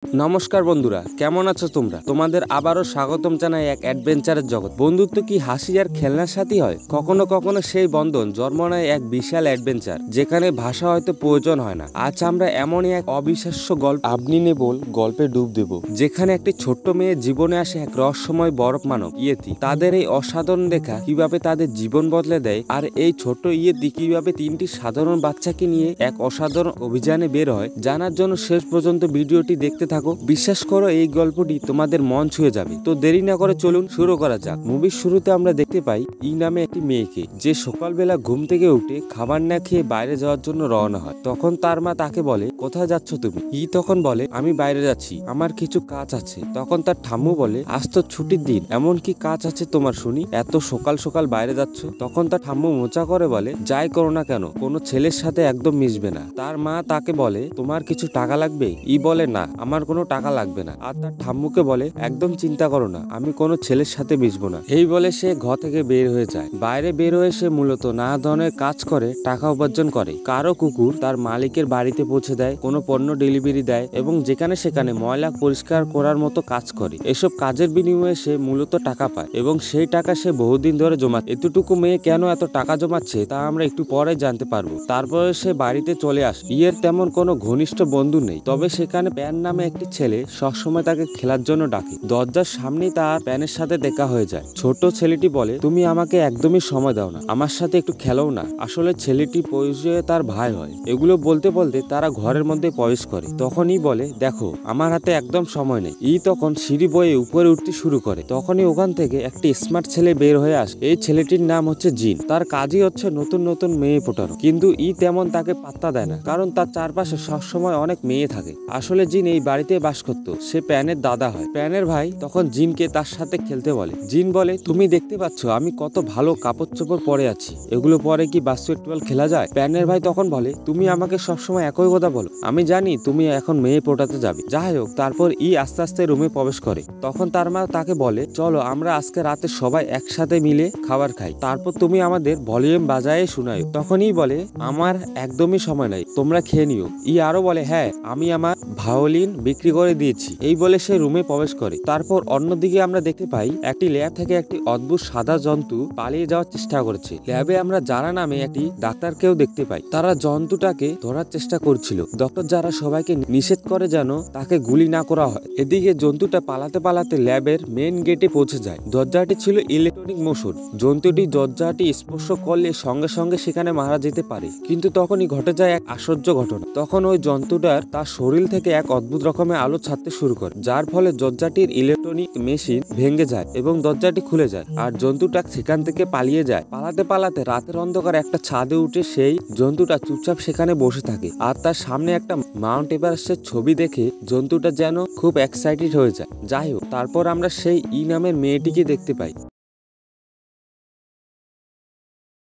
নমস্কার বন্ধুরা, কেমন আছো তোমরা? তোমাদের আবারও স্বাগতম জানাই এক অ্যাডভেঞ্চারের জগৎ। বন্ধুত্ব কি হাসি আর খেলনার সাথী হয়? কখনো কখনো সেই বন্ধন জন্ম নেয় এক বিশাল অ্যাডভেঞ্চার, যেখানে ভাষা হয়তো প্রয়োজন হয় না। আজ আমরা এমনই এক অবিশ্বাস্য গল্প আপনি নেবল গল্পে ডুব দেব, যেখানে একটি ছোট্ট মেয়ের জীবনে আসে এক রহস্যময় বরফ মানব ইয়েতি। তাদের এই অসাধারণ দেখা কিভাবে তাদের জীবন বদলে দেয়, আর এই ছোট্ট ইয়েতি কিভাবে তিনটি সাধারণ বাচ্চাকে নিয়ে এক অসাধারণ অভিযানে বের হয়, জানার জন্য শেষ পর্যন্ত ভিডিওটি দেখতে থাকো। বিশ্বাস করো, এই গল্পটি তোমাদের মন ছুঁয়ে যাবে। তো দেরি না করে চলুন শুরু করা যাক। মুভির শুরুতে আমরা দেখতে পাই ই নামে একটি মেয়েকে, যে সকালবেলা ঘুম থেকে উঠে খাবার না খেয়ে বাইরে যাওয়ার জন্য রওনা হয়। তখন তার মা তাকে বলে, কোথায় যাচ্ছ তুমি? ই তখন বলে, আমি বাইরে যাচ্ছি, আমার কিছু কাজ আছে। তখন তার ঠাম্মু বলে, আজ তো ছুটির দিন, এমন কি কাজ আছে তোমার শুনি, এত সকাল সকাল বাইরে যাচ্ছ? তখন তার ঠাম্মু মোচা করে বলে, যাই করো না কেন, কোনো ছেলের সাথে একদম মিশবে না। তার মা তাকে বলে, তোমার কিছু টাকা লাগবে? ই বলে, না, আমার কোনো টাকা লাগবে না। আর তার ঠাম্মুকে বলে, একদম চিন্তা করো না, আমি কোনো ছেলের সাথে মিশবো না। এই বলে সে ঘর থেকে বের হয়ে যায়। বাইরে বের হয়ে সে মূলত নানা ধরনের কাজ করে টাকা উপার্জন করে। কারো কুকুর তার মালিকের বাড়িতে পৌঁছে দেয়, কোনো পণ্য ডেলিভারি দেয়, এবং যেখানে সেখানে ময়লা পরিষ্কার করার মতো কাজ করে। এসব কাজের বিনিময়ে সে মূলত টাকা পায়, এবং সেই টাকা সে বহুদিন ধরে জমা। এতটুকু মেয়ে কেন এত টাকা জমাচ্ছে তা আমরা একটু পরে জানতে পারবো। তারপরে সে বাড়িতে চলে আসে। ইয়ের তেমন কোনো ঘনিষ্ঠ বন্ধু নেই, তবে সেখানে প্যান নামে একটি ছেলে সবসময় তাকে খেলার জন্য ডাকে। দরজার সামনেই তার প্যানের সাথে দেখা হয়ে যায়। ছোট ছেলেটি বলে, তুমি আমাকে একদমই সময় দাও না, আমার সাথে একটু খেলোও না। আসলে ছেলেটি পরিচয়ে তার ভাই হয়। এগুলো বলতে বলতে তারা ঘরের মধ্যে প্রবেশ করে। তখনই বলে, দেখো, আমার হাতে একদম সময় নেই। ই তখন সিঁড়ি বয়ে উপরে উঠতে শুরু করে। তখনই ওখান থেকে একটি স্মার্ট ছেলে বের হয়ে আসে। এই ছেলেটির নাম হচ্ছে জিন। তার কাজই হচ্ছে নতুন নতুন মেয়ে ফোটানো, কিন্তু ই তেমন তাকে পাত্তা দেয় না, কারণ তার চারপাশে সবসময় অনেক মেয়ে থাকে। আসলে জিন এই বাড়িতে বাস করত, সে প্যানের দাদা হয়। প্যানের ভাই তখন জিনকে তার সাথে খেলতে বলে। জিন বলে, তুমি দেখতে পাচ্ছ আমি কত ভালো কাপড় চোপড় পরে আছি, এগুলো পরে কি বাস্কেটবল খেলা যায়? প্যানের ভাই তখন বলে, তুমি আমাকে সবসময় একই কথা বলো, আমি জানি তুমি এখন মেয়ে পটাতে যাবে। যাই হোক, তারপর ই আস্তে আস্তে রুমে প্রবেশ করে। তখন তার মা তাকে বলে, চলো আমরা আজকে রাতে সবাই একসাথে মিলে খাবার খাই, তারপর তুমি আমাদের ভলিউম বাজায়ে শোনাও। তখনই বলে, আমার একদমই সময় নাই, তোমরা খেয়ে নিও। ই আরো বলে, হ্যাঁ, আমি আমার ভায়োলিন বিক্রি করে দিয়েছি। এই বলে সে রুমে প্রবেশ করে। তারপর অন্যদিকে আমরা দেখতে পাই একটি ল্যাব থেকে একটি অদ্ভুত সাদা জন্তু পালিয়ে যাওয়ার চেষ্টা করেছে। ল্যাবে আমরা যারা নামে একটি ডাক্তারকেও দেখতে পাই। তারা জন্তুটাকে ধরার চেষ্টা করছিল। ডক্টর যারা সবাইকে নিষেধ করে যেন তাকে গুলি না করা হয়। এদিকে জন্তুটা পালাতে পালাতে ল্যাবের মেন গেটে পৌঁছে যায়। দরজাটি ছিল ইলেকট্রনিক মোশন। জন্তুটি দরজাটি স্পর্শ করলে সঙ্গে সঙ্গে সেখানে মারা যেতে পারে। কিন্তু তখনই ঘটে যায় এক আশ্চর্য ঘটনা। তখন ওই জন্তুটার তার শরীর থেকে এক অদ্ভুত রকমের আলো ছাড়তে শুরু করে, যার ফলে দরজাটির ইলেকট্রনিক মেশিন ভেঙে যায় এবং দরজাটি খুলে যায়। আর জন্তুটা সেখান থেকে পালিয়ে যায়। পালাতে পালাতে রাতের অন্ধকারে একটা ছাদে উঠে সেই জন্তুটা চুপচাপ সেখানে বসে থাকে। আর তার সামনে একটা মাউন্ট এভারেস্টের ছবি দেখে জন্তুটা যেন খুব এক্সাইটেড হয়ে যায়। যাই হোক, তারপর আমরা সেই ই নামের মেয়েটিকে দেখতে পাই।